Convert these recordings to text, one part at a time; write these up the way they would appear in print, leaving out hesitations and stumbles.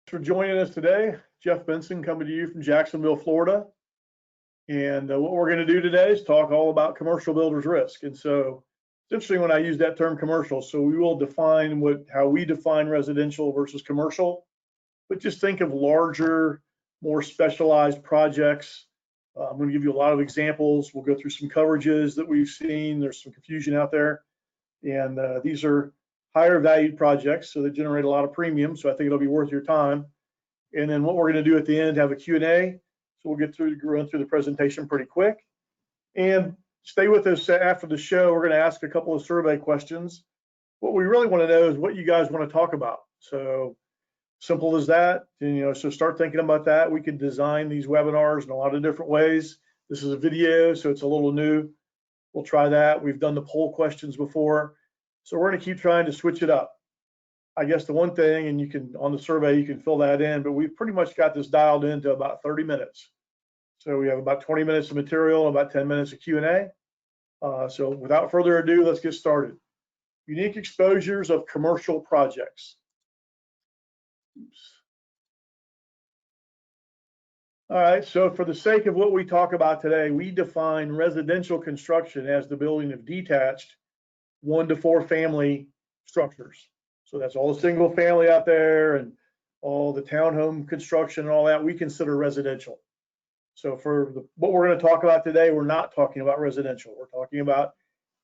For joining us today. Jeff Benson coming to you from Jacksonville, Florida. And what we're going to do today is talk all about commercial builder's risk. And so it's interesting when I use that term commercial. So we will define how we define residential versus commercial, but just think of larger, more specialized projects. I'm going to give you a lot of examples. We'll go through some coverages that we've seen. There's some confusion out there. And these are higher valued projects, so they generate a lot of premium. So I think it'll be worth your time. And then what we're going to do at the end, have a Q&A. So we'll run through the presentation pretty quick. And stay with us after the show. We're going to ask a couple of survey questions. What we really want to know is what you guys want to talk about. So simple as that. And, so start thinking about that. We can design these webinars in a lot of different ways. This is a video, so it's a little new. We'll try that. We've done the poll questions before. So we're going to keep trying to switch it up. I guess the one thing, and you can, on the survey, you can fill that in, but we've pretty much got this dialed into about 30 minutes. So we have about 20 minutes of material, about 10 minutes of Q&A. So without further ado, let's get started. Unique exposures of commercial projects. Oops. All right, so for the sake of what we talk about today, we define residential construction as the building of detached 1 to 4 family structures. So that's all the single family out there and all the townhome construction and all that we consider residential. So for what we're going to talk about today, we're not talking about residential. We're talking about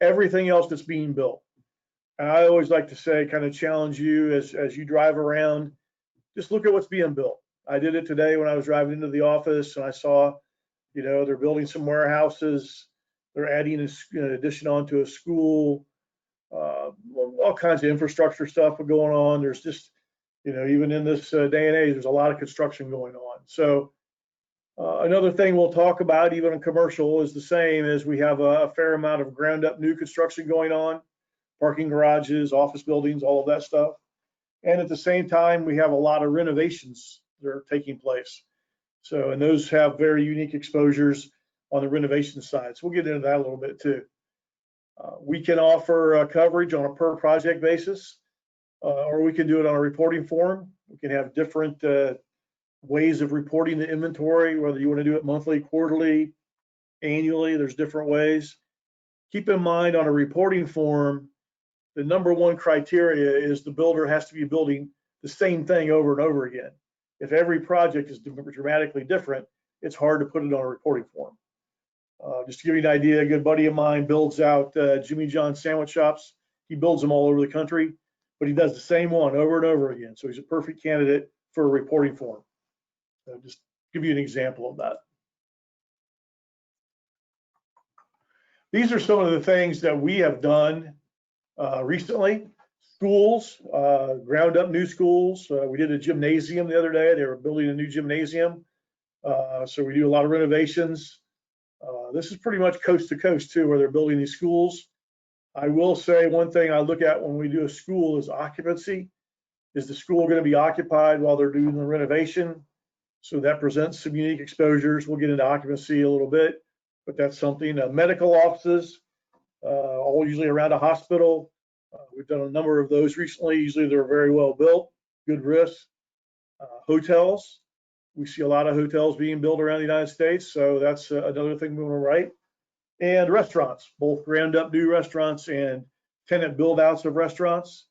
everything else that's being built. And I always like to say, kind of challenge you as you drive around, just look at what's being built. I did it today when I was driving into the office and I saw, they're building some warehouses. They're adding an addition onto a school. All kinds of infrastructure stuff going on. There's just, even in this day and age, there's a lot of construction going on. So another thing we'll talk about, even in commercial, is the same as we have a fair amount of ground up new construction going on, parking garages, office buildings, all of that stuff. And at the same time, we have a lot of renovations that are taking place. So, and those have very unique exposures on the renovation side. So we'll get into that a little bit too. We can offer coverage on a per project basis, or we can do it on a reporting form. We can have different ways of reporting the inventory, whether you want to do it monthly, quarterly, annually, there's different ways. Keep in mind on a reporting form, the #1 criteria is the builder has to be building the same thing over and over again. If every project is dramatically different, it's hard to put it on a reporting form. Just to give you an idea, a good buddy of mine builds out Jimmy John's sandwich shops. He builds them all over the country, but he does the same one over and over again. So he's a perfect candidate for a reporting form. So just give you an example of that. These are some of the things that we have done recently. Schools, ground up new schools. We did a gymnasium the other day. They were building a new gymnasium. So we do a lot of renovations. This is pretty much coast to coast too, where they're building these schools. I will say one thing I look at when we do a school is occupancy. Is the school going to be occupied while they're doing the renovation? So that presents some unique exposures. We'll get into occupancy a little bit, but that's something. Medical offices, all usually around a hospital. We've done a number of those recently. Usually they're very well built, good risk. Hotels. We see a lot of hotels being built around the United States, so that's another thing we want to write. And restaurants, both ground up new restaurants and tenant build outs of restaurants.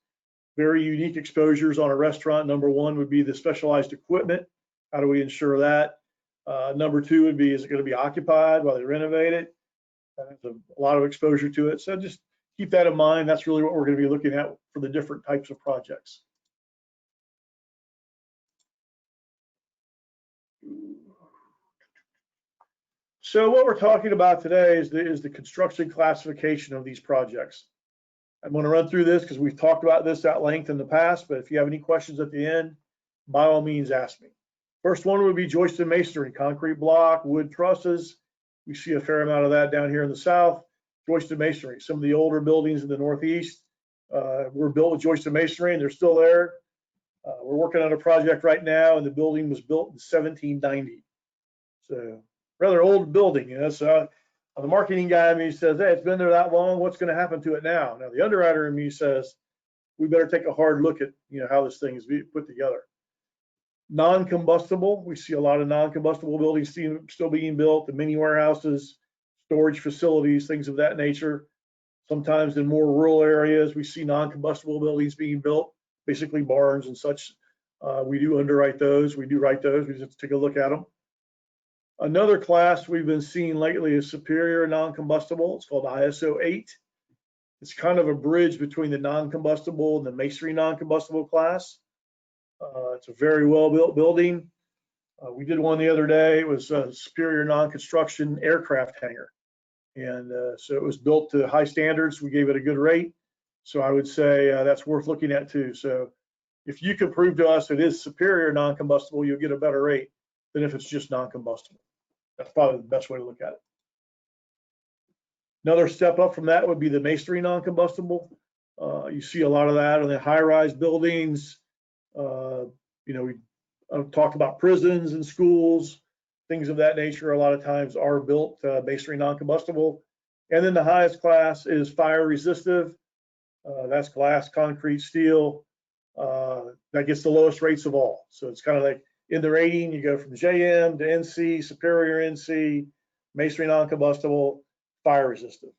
Very unique exposures on a restaurant. #1 would be the specialized equipment. How do we ensure that? #2 would be, is it going to be occupied while they renovate it? There's a lot of exposure to it. So just keep that in mind. That's really what we're going to be looking at for the different types of projects. So what we're talking about today is the construction classification of these projects. I'm going to run through this because we've talked about this at length in the past, but if you have any questions at the end, by all means, ask me. First one would be joisted masonry, concrete block, wood trusses. We see a fair amount of that down here in the south. Joisted masonry. Some of the older buildings in the Northeast were built with joisted masonry, and they're still there. We're working on a project right now, and the building was built in 1790. So rather old building. So the marketing guy in me says, hey, it's been there that long. What's going to happen to it now? Now the underwriter in me says, we better take a hard look at how this thing is put together. Non-combustible, we see a lot of non-combustible buildings still being built, the mini warehouses, storage facilities, things of that nature. Sometimes in more rural areas, we see non-combustible buildings being built, basically barns and such. We do underwrite those. We do write those. We just take a look at them. Another class we've been seeing lately is superior non-combustible. It's called ISO 8. It's kind of a bridge between the non-combustible and the masonry non-combustible class. It's a very well-built building. We did one the other day. It was a superior non-construction aircraft hangar. And so it was built to high standards. We gave it a good rate. So I would say that's worth looking at too. So if you can prove to us it is superior non-combustible, you'll get a better rate than if it's just non-combustible. That's probably the best way to look at it. Another step up from that would be the masonry non-combustible. You see a lot of that on the high-rise buildings. We talked about prisons and schools, things of that nature. A lot of times are built masonry non-combustible. And then the highest class is fire resistive. That's glass, concrete, steel. That gets the lowest rates of all. So it's kind of like in the rating, you go from JM to NC, superior NC, masonry non-combustible, fire resistive.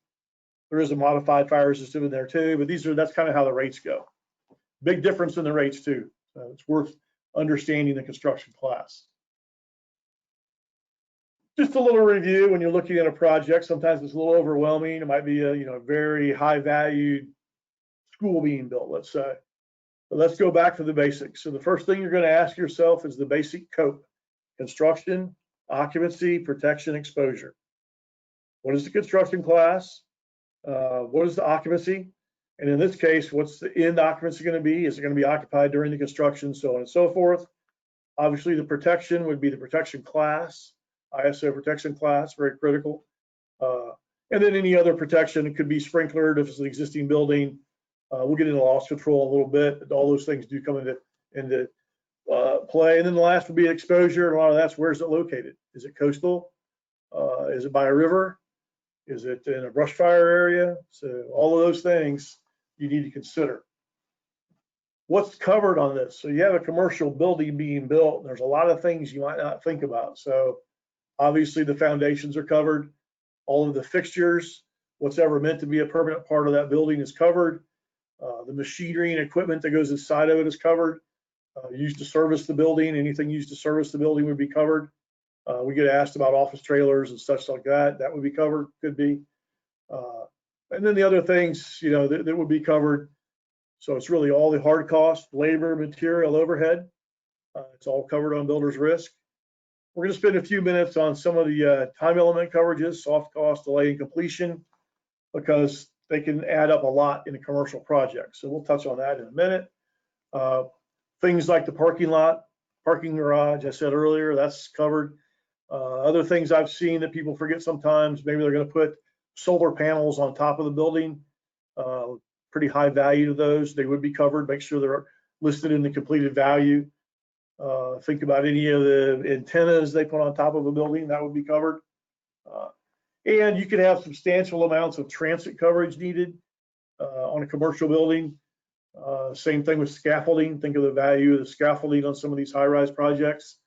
There is a modified fire resistive in there too, but that's kind of how the rates go. Big difference in the rates too. It's worth understanding the construction class. Just a little review when you're looking at a project. Sometimes it's a little overwhelming. It might be a very high valued school being built, let's say. But let's go back to the basics. So the first thing you're going to ask yourself is the basic COPE: construction, occupancy, protection, exposure. What is the construction class? What is the occupancy? And in this case, what's the end occupancy going to be? Is it going to be occupied during the construction, so on and so forth? Obviously, the protection would be the protection class, ISO protection class, very critical. And then any other protection, it could be sprinklered if it's an existing building. We'll get into loss control a little bit, but all those things do come into play. And then the last would be exposure, and a lot of that's, where's it located? Is it coastal? Is it by a river? Is it in a brush fire area? So all of those things you need to consider. What's covered on this? So you have a commercial building being built, and there's a lot of things you might not think about. So obviously the foundations are covered. All of the fixtures, what's ever meant to be a permanent part of that building is covered. The machinery and equipment that goes inside of it is covered. Used to service the building, anything used to service the building would be covered. We get asked about office trailers and such like that. That would be covered, could be. And then the other things, that would be covered. So it's really all the hard costs, labor, material, overhead. It's all covered on builder's risk. We're going to spend a few minutes on some of the time element coverages, soft cost, delay, and completion, because they can add up a lot in a commercial project. So we'll touch on that in a minute. Things like the parking lot, parking garage, I said earlier, that's covered. Other things I've seen that people forget sometimes, maybe they're going to put solar panels on top of the building. Pretty high value to those. They would be covered. Make sure they're listed in the completed value. Think about any of the antennas they put on top of a building, that would be covered. And you can have substantial amounts of transit coverage needed on a commercial building. Same thing with scaffolding. Think of the value of the scaffolding on some of these high-rise projects.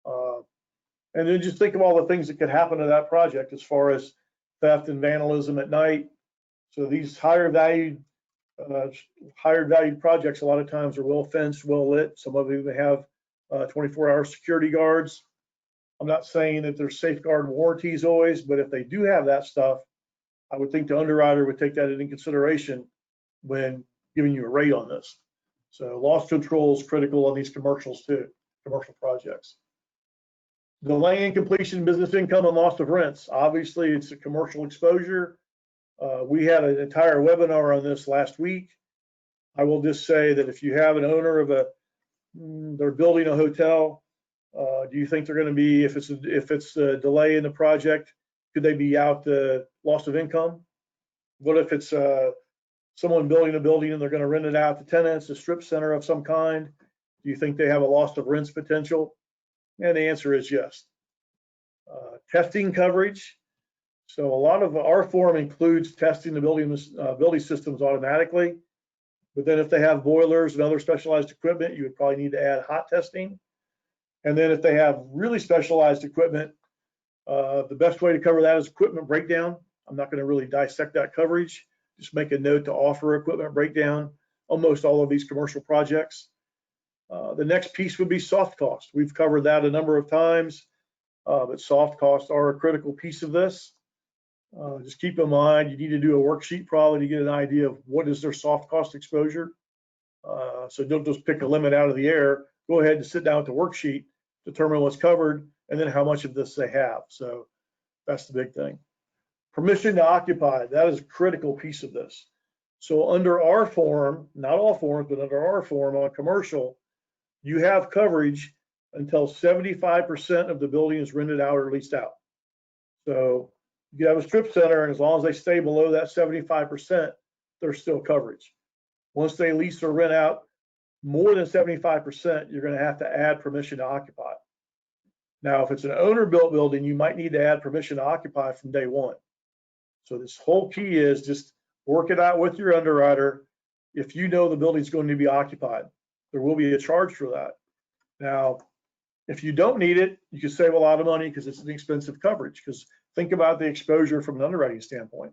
And then just think of all the things that could happen to that project as far as theft and vandalism at night. So these higher valued projects a lot of times are well fenced, well lit. Some of them even have 24-hour security guards. I'm not saying that there's safeguard warranties always, but if they do have that stuff, I would think the underwriter would take that into consideration when giving you a rate on this. So loss control is critical on these commercials too, commercial projects. Delay in completion, business income, and loss of rents. Obviously, it's a commercial exposure. We had an entire webinar on this last week. I will just say that if you have an owner of they're building a hotel, do you think they're going to be, if it's a delay in the project, could they be out the loss of income? What if it's someone building a building and they're going to rent it out to tenants, a strip center of some kind? Do you think they have a loss of rents potential? And the answer is yes. Testing coverage. So a lot of our form includes testing the building systems automatically. But then if they have boilers and other specialized equipment, you would probably need to add hot testing. And then if they have really specialized equipment, the best way to cover that is equipment breakdown. I'm not going to really dissect that coverage. Just make a note to offer equipment breakdown on most all of these commercial projects. The next piece would be soft cost. We've covered that a number of times, but soft costs are a critical piece of this. Just keep in mind, you need to do a worksheet probably to get an idea of what is their soft cost exposure. So don't just pick a limit out of the air. Go ahead and sit down with the worksheet, determine what's covered, and then how much of this they have. So that's the big thing. Permission to occupy, that is a critical piece of this. So under our form, not all forms, but under our form on commercial, you have coverage until 75% of the building is rented out or leased out. So you have a strip center, and as long as they stay below that 75%, there's still coverage. Once they lease or rent out more than 75%, you're going to have to add permission to occupy. Now, if it's an owner-built building, you might need to add permission to occupy from day one. So this whole key is just work it out with your underwriter. If you know the building's going to be occupied, there will be a charge for that. Now, if you don't need it, you can save a lot of money because it's an expensive coverage. Because think about the exposure from an underwriting standpoint.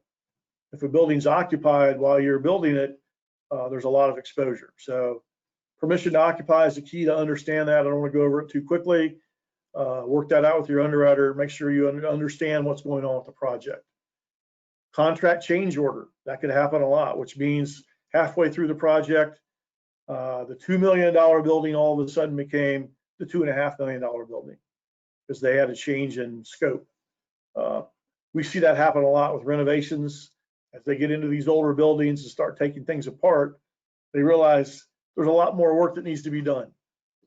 If a building's occupied while you're building it, there's a lot of exposure. So permission to occupy is the key to understand that. I don't want to go over it too quickly. Work that out with your underwriter. Make sure you understand what's going on with the project. Contract change order, that could happen a lot, which means halfway through the project, the $2 million building all of a sudden became the $2.5 million building because they had a change in scope. We see that happen a lot with renovations. As they get into these older buildings and start taking things apart, they realize there's a lot more work that needs to be done.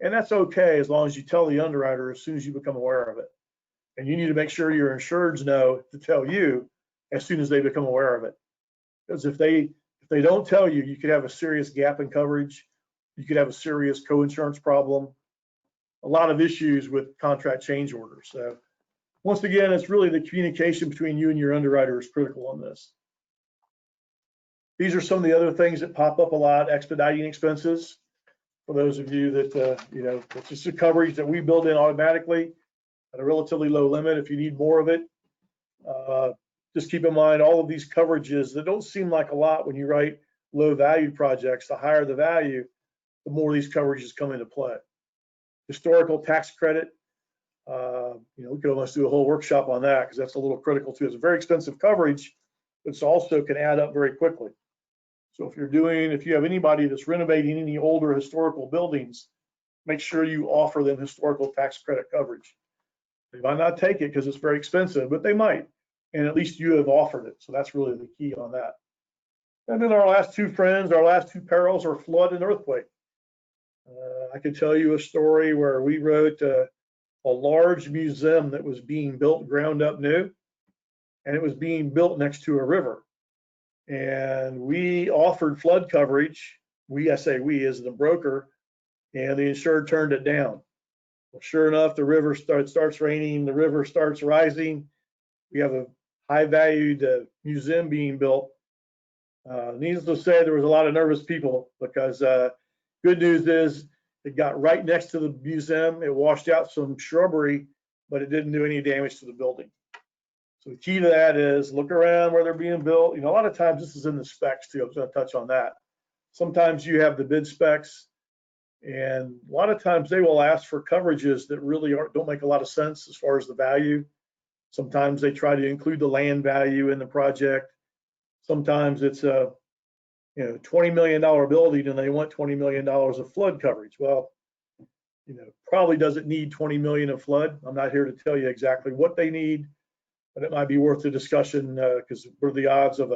And that's okay as long as you tell the underwriter as soon as you become aware of it. And you need to make sure your insureds know to tell you as soon as they become aware of it. Because if they don't tell you, you could have a serious gap in coverage. You could have a serious co-insurance problem. A lot of issues with contract change orders. So once again, it's really the communication between you and your underwriter is critical on this. These are some of the other things that pop up a lot: expediting expenses. For those of you that, it's just a coverage that we build in automatically at a relatively low limit. If you need more of it, just keep in mind all of these coverages that don't seem like a lot when you write low value projects. The higher the value, the more these coverages come into play. Historical tax credit, we could almost do a whole workshop on that because that's a little critical too. It's a very expensive coverage, but it also can add up very quickly. So if you have anybody that's renovating any older historical buildings, make sure you offer them historical tax credit coverage. They might not take it because it's very expensive, but they might. And at least you have offered it. So that's really the key on that. And then our last two perils are flood and earthquake. I could tell you a story where we wrote a large museum that was being built ground up new, and it was being built next to a river. And we offered flood coverage. I say we as the broker, and the insured turned it down. Well, sure enough, the river starts raining, the river starts rising. We have a high valued museum being built. Needless to say, there was a lot of nervous people because good news is it got right next to the museum. It washed out some shrubbery, but it didn't do any damage to the building. So the key to that is look around where they're being built. A lot of times this is in the specs too. I'm going to touch on that. Sometimes you have the bid specs, and a lot of times they will ask for coverages that really don't make a lot of sense as far as the value. Sometimes they try to include the land value in the project. Sometimes it's a $20 million building and they want $20 million of flood coverage. Well, probably doesn't need 20 million of flood. I'm not here to tell you exactly what they need, but it might be worth the discussion because what are the odds of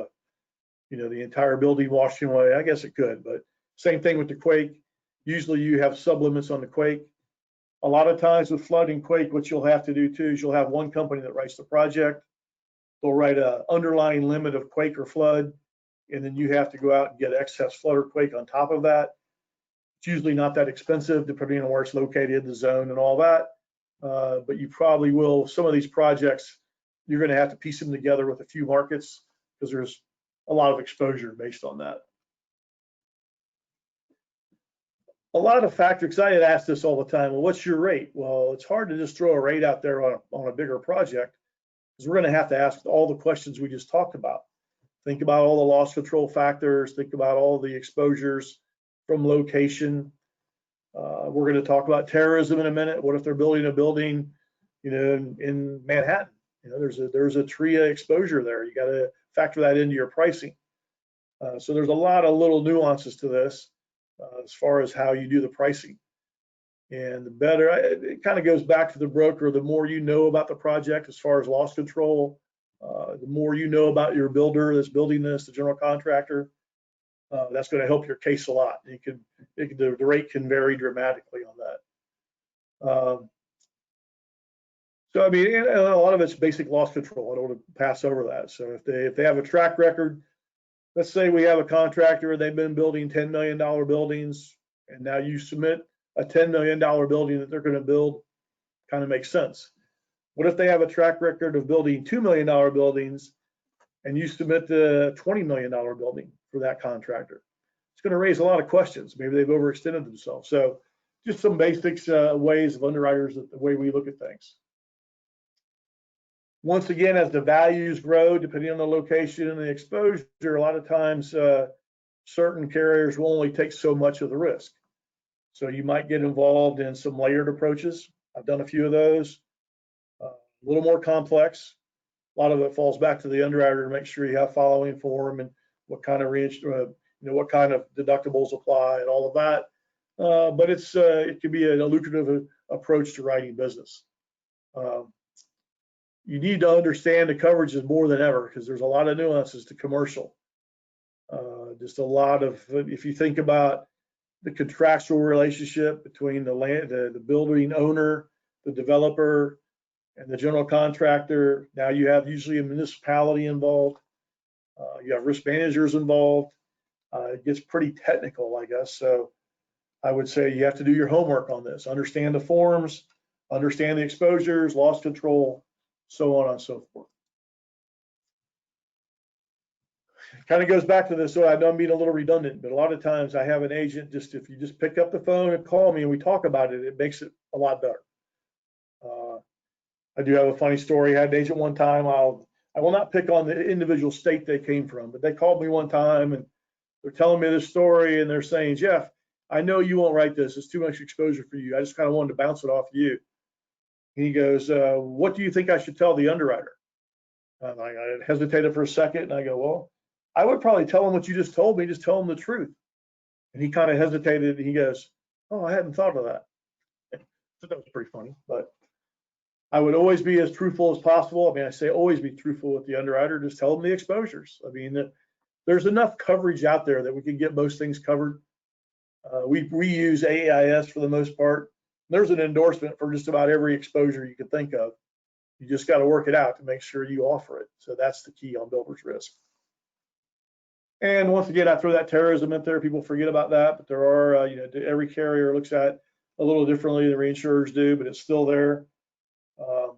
the entire building washing away? I guess it could, but same thing with the quake. Usually you have sublimits on the quake. A lot of times with flood and quake, what you'll have to do too is you'll have one company that writes the project. They'll write an underlying limit of quake or flood, and then you have to go out and get excess flood or quake on top of that. It's usually not that expensive depending on where it's located, the zone and all that. But you probably will, some of these projects, you're going to have to piece them together with a few markets because there's a lot of exposure based on that. a lot of factors, 'cause I had asked this all the time, well, what's your rate? Well, it's hard to just throw a rate out there on a bigger project, because we're going to have to ask all the questions we just talked about. Think about all the loss control factors, think about all the exposures from location. We're going to talk about terrorism in a minute. What if they're building a building, in Manhattan? There's a TRIA exposure there. You got to factor that into your pricing. So there's a lot of little nuances to this as far as how you do the pricing. And the better, it kind of goes back to the broker. The more you know about the project as far as loss control, the more you know about your builder that's building this, the general contractor, that's going to help your case a lot. The rate can vary dramatically on that. So I mean, and a lot of it's basic loss control. I don't want to pass over that. So if they have a track record, let's say we have a contractor, they've been building $10 million buildings, and now you submit a $10 million building that they're going to build, kind of makes sense. What if they have a track record of building $2 million buildings, and you submit the $20 million building for that contractor? It's going to raise a lot of questions. Maybe they've overextended themselves. So just some basics, ways of underwriters, the way we look at things. Once again, as the values grow, depending on the location and the exposure, a lot of times certain carriers will only take so much of the risk. So you might get involved in some layered approaches. I've done a few of those, a little more complex. A lot of it falls back to the underwriter to make sure you have following form and what kind of what kind of deductibles apply and all of that. But it can be a lucrative approach to writing business. You need to understand the coverages more than ever, because there's a lot of nuances to commercial. Just a lot of, if you think about the contractual relationship between the building owner, the developer, and the general contractor. Now you have usually a municipality involved. You have risk managers involved. It gets pretty technical, I guess. So I would say you have to do your homework on this. Understand the forms, understand the exposures, loss control, so on and so forth. It kind of goes back to this, so I know I'm being a little redundant, but a lot of times I have an agent, if you just pick up the phone and call me and we talk about it, it makes it a lot better. I do have a funny story. I had an agent one time, I will not pick on the individual state they came from, but they called me one time and they're telling me this story and they're saying, Jeff, I know you won't write this. It's too much exposure for you. I just kind of wanted to bounce it off you. And he goes, what do you think I should tell the underwriter? I hesitated for a second and I go, well, I would probably tell him what you just told me, just tell him the truth. And he kind of hesitated and he goes, oh, I hadn't thought of that. So that was pretty funny, but I would always be as truthful as possible. I mean, I say always be truthful with the underwriter, just tell them the exposures. I mean, there's enough coverage out there that we can get most things covered. We use AIS for the most part. There's an endorsement for just about every exposure you can think of. You just got to work it out to make sure you offer it. So that's the key on builder's risk. And once again, I throw that terrorism in there. People forget about that, but there are, every carrier looks at a little differently than reinsurers do, but it's still there.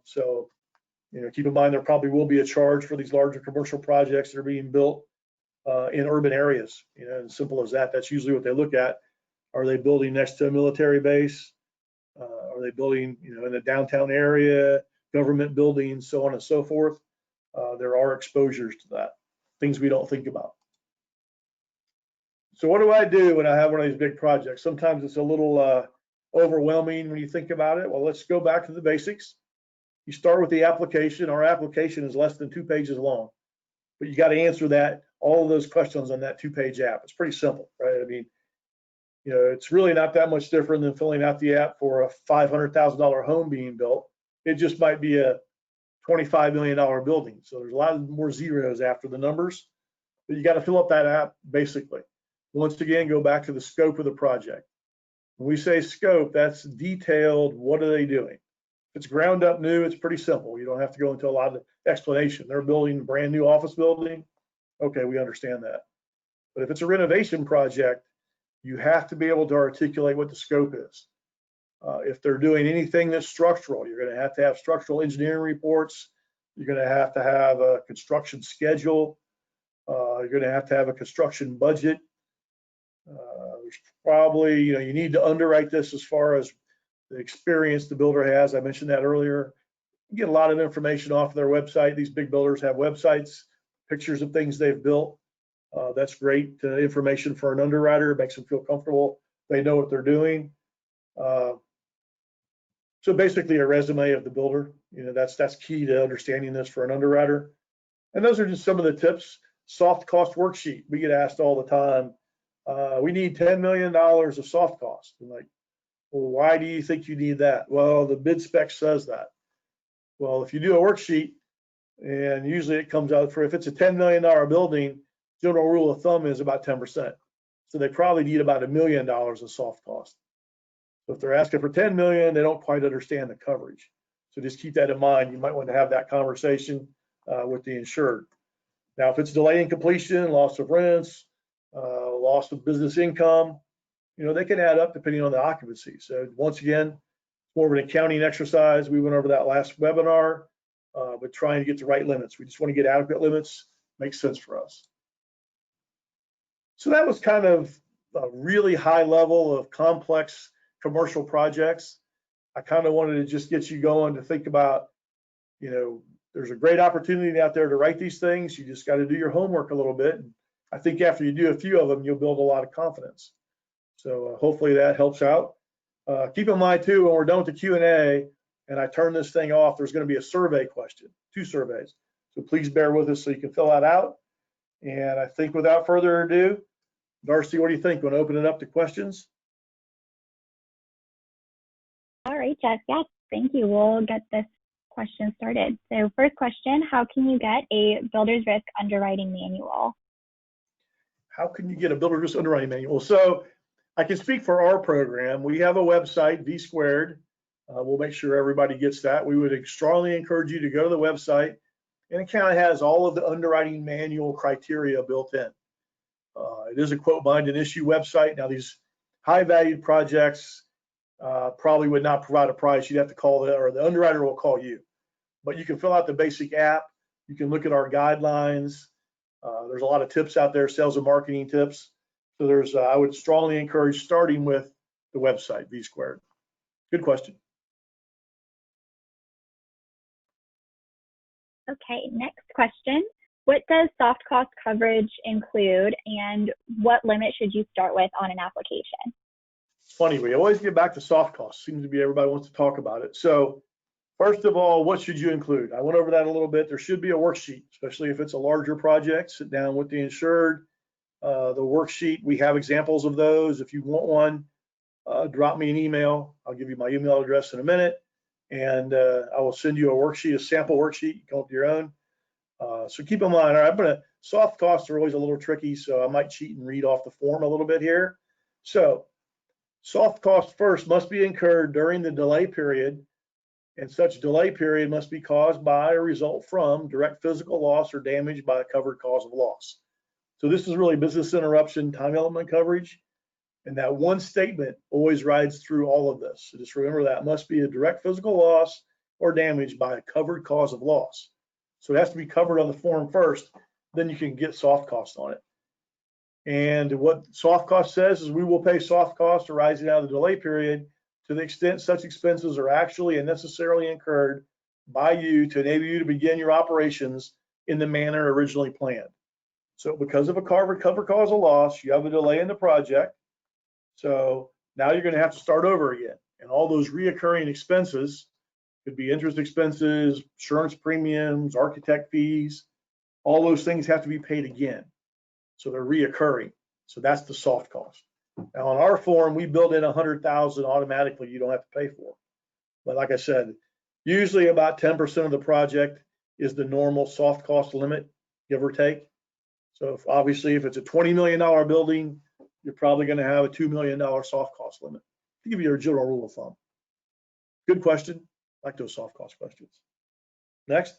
So, keep in mind there probably will be a charge for these larger commercial projects that are being built in urban areas. As simple as that. That's usually what they look at. Are they building next to a military base? Are they building, in the downtown area, government buildings, so on and so forth? There are exposures to that, things we don't think about. So what do I do when I have one of these big projects? Sometimes it's a little overwhelming when you think about it. Well, let's go back to the basics. You start with the application. Our application is less than 2 pages long, but you got to answer all of those questions on that 2-page app. It's pretty simple, right? I mean, it's really not that much different than filling out the app for a $500,000 home being built. It just might be a $25 million building. So there's a lot more zeros after the numbers, but you got to fill up that app basically. Once again, go back to the scope of the project. When we say scope, that's detailed. What are they doing? If it's ground up new, it's pretty simple. You don't have to go into a lot of explanation. They're building a brand new office building. Okay, we understand that. But if it's a renovation project, you have to be able to articulate what the scope is. If they're doing anything that's structural, you're going to have structural engineering reports. You're going to have a construction schedule. You're going to have a construction budget. There's probably, you need to underwrite this as far as the experience the builder has. I mentioned that earlier. You get a lot of information off their website. These big builders have websites, pictures of things they've built. That's great information for an underwriter. It makes them feel comfortable. They know what they're doing. So basically a resume of the builder, that's key to understanding this for an underwriter. And those are just some of the tips. Soft cost worksheet. We get asked all the time, we need $10 million of soft cost. I'm like, well, why do you think you need that? Well, the bid spec says that. Well, if you do a worksheet, and usually it comes out for, if it's a $10 million building, general rule of thumb is about 10%. So they probably need about $1 million of soft cost. So if they're asking for 10 million, they don't quite understand the coverage. So just keep that in mind. You might want to have that conversation with the insured. Now, if it's delay in completion, loss of rents, loss of business income, they can add up depending on the occupancy. So once again, more of an accounting exercise. We went over that last webinar, but trying to get the right limits. We just want to get adequate limits. Makes sense for us. So that was kind of a really high level of complex commercial projects. I kind of wanted to just get you going to think about, there's a great opportunity out there to write these things. You just got to do your homework a little bit. And I think after you do a few of them, you'll build a lot of confidence. So hopefully that helps out. Keep in mind too, when we're done with the Q&A and I turn this thing off, there's going to be a survey question, 2 surveys. So please bear with us so you can fill that out. And I think without further ado, Darcy, what do you think? Want to open it up to questions? All right, Jeff. Yeah, thank you. We'll get this question started. So first question, how can you get a builder's risk underwriting manual? How can you get a builder's risk underwriting manual? So I can speak for our program. We have a website, V Squared. We'll make sure everybody gets that. We would strongly encourage you to go to the website, and it kind of has all of the underwriting manual criteria built in. It is a quote bind and issue website. Now these high valued projects probably would not provide a price. You'd have to call or the underwriter will call you. But you can fill out the basic app. You can look at our guidelines. There's a lot of tips out there, sales and marketing tips. So I would strongly encourage starting with the website, V Squared. Good question. Okay, next question. What does soft cost coverage include, and what limit should you start with on an application? It's funny, we always get back to soft costs. Seems to be everybody wants to talk about it. So first of all, what should you include? I went over that a little bit. There should be a worksheet, especially if it's a larger project. Sit down with the insured. The worksheet, we have examples of those. If you want one, drop me an email. I'll give you my email address in a minute, and I will send you a worksheet, a sample worksheet. You can come up with your own. So keep in mind, all right, soft costs are always a little tricky, so I might cheat and read off the form a little bit here. So soft costs first must be incurred during the delay period, and such delay period must be caused by or result from direct physical loss or damage by a covered cause of loss. So this is really business interruption time element coverage, and that one statement always rides through all of this. So just remember that must be a direct physical loss or damage by a covered cause of loss. So it has to be covered on the form first, then you can get soft cost on it. And what soft cost says is we will pay soft costs arising out of the delay period to the extent such expenses are actually and necessarily incurred by you to enable you to begin your operations in the manner originally planned. So because of a covered cause of loss, you have a delay in the project. So now you're going to have to start over again. And all those reoccurring expenses could be interest expenses, insurance premiums, architect fees, all those things have to be paid again. So they're reoccurring. So that's the soft cost. Now on our form, we build in 100,000 automatically. You don't have to pay for. But like I said, usually about 10% of the project is the normal soft cost limit, give or take. So obviously, if it's a $20 million building, you're probably going to have a $2 million soft cost limit. To give you a general rule of thumb. Good question. I like those soft cost questions. Next.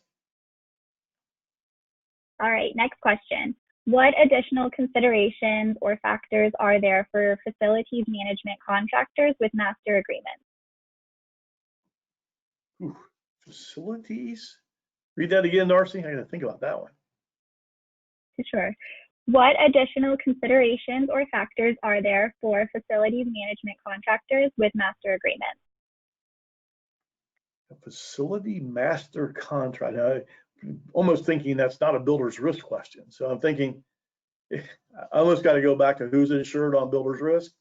All right, next question. What additional considerations or factors are there for facilities management contractors with master agreements? Ooh, facilities? Read that again, Darcy. I got to think about that one. Sure. What additional considerations or factors are there for facilities management contractors with master agreements? A facility master contract. I'm almost thinking that's not a builder's risk question. So I'm thinking, I almost got to go back to who's insured on builder's risk.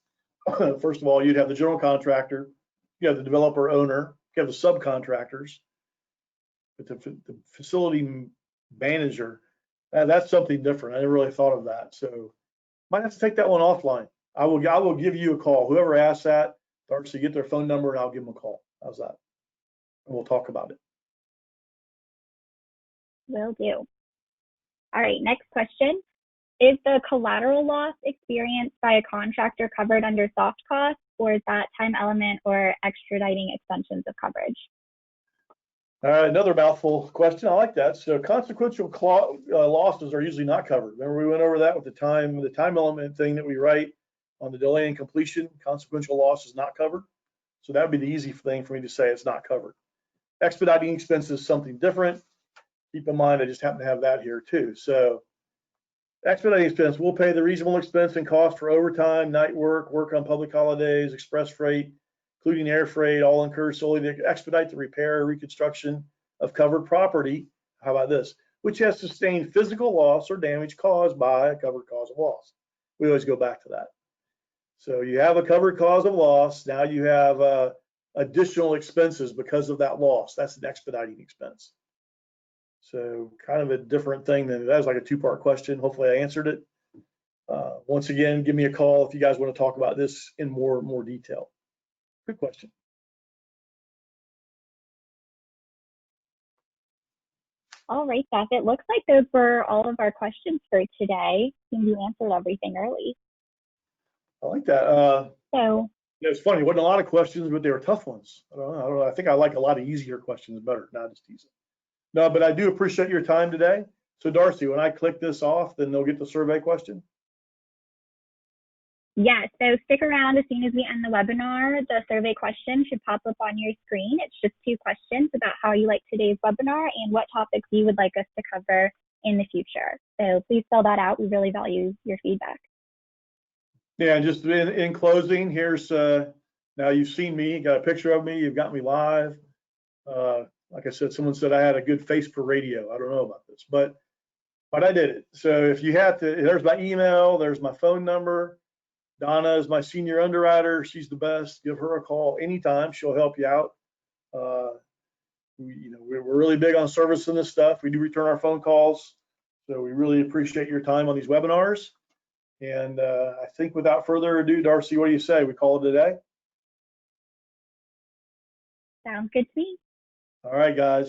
First of all, you'd have the general contractor, you have the developer owner, you have the subcontractors, but the facility manager, that's something different. I never really thought of that. So might have to take that one offline. I will give you a call. Whoever asked that, Darcy, get their phone number and I'll give them a call. How's that? And we'll talk about it. Will do. All right, next question. Is the collateral loss experienced by a contractor covered under soft costs, or is that time element or extraditing extensions of coverage? Another mouthful question. I like that. So consequential losses are usually not covered. Remember we went over that with the time element thing that we write on the delay in completion. Consequential loss is not covered. So that would be the easy thing for me to say it's not covered. Expediting expenses is something different. Keep in mind, I just happen to have that here too. So expediting expense, we'll pay the reasonable expense and cost for overtime, night work, work on public holidays, express freight, including air freight, all incurred solely to expedite the repair or reconstruction of covered property. How about this? Which has sustained physical loss or damage caused by a covered cause of loss. We always go back to that. So you have a covered cause of loss. Now you have additional expenses because of that loss. That's an expediting expense. So kind of a different thing than that was like a two-part question. Hopefully I answered it. Once again, give me a call if you guys want to talk about this in more detail. Good question. All right, Seth, it looks like those were all of our questions for today. You answered everything early. I like that. So it's funny. It wasn't a lot of questions, but they were tough ones. I don't know. I think I like a lot of easier questions better, not just easy. No, but I do appreciate your time today. So Darcy, when I click this off, then they'll get the survey question? yes, so stick around. As soon as we end the webinar, the survey question should pop up on your screen. It's just 2 questions about how you like today's webinar and what topics you would like us to cover in the future. So please fill that out. We really value your feedback. Yeah, just in closing, here's, now you've seen me, got a picture of me, you've got me live. Like I said, someone said I had a good face for radio. I don't know about this, but I did it. So if you have to, there's my email, there's my phone number. Donna is my senior underwriter. She's the best. Give her a call anytime. She'll help you out. We're really big on servicing this stuff. We do return our phone calls. So we really appreciate your time on these webinars. And I think without further ado, Darcy, what do you say? We call it a day? Sounds good to me. All right, guys.